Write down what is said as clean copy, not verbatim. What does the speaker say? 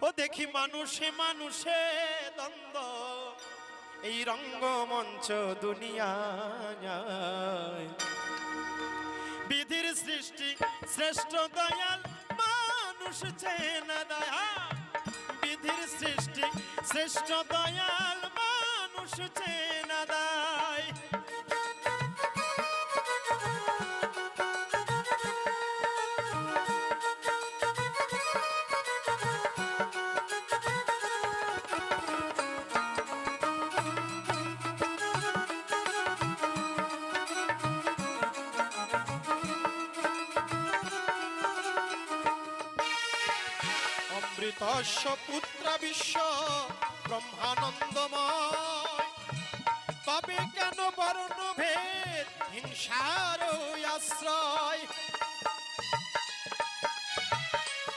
ও দেখি মানুষে মানুষে দ্বন্দ্ব, এই রঙ্গমঞ্চ দুনিয়ায় বিধির সৃষ্টি শ্রেষ্ঠ দয়াল মানুষ চেনা দয়া, বিধির সৃষ্টি শ্রেষ্ঠ দয়াল মানুষ চেনা দায়। অমৃতস্য পুত্র বিশ্ব ব্রহ্মানন্দময়, তবে কেন বর্ণ ভেদ হিংসার আশ্রয়।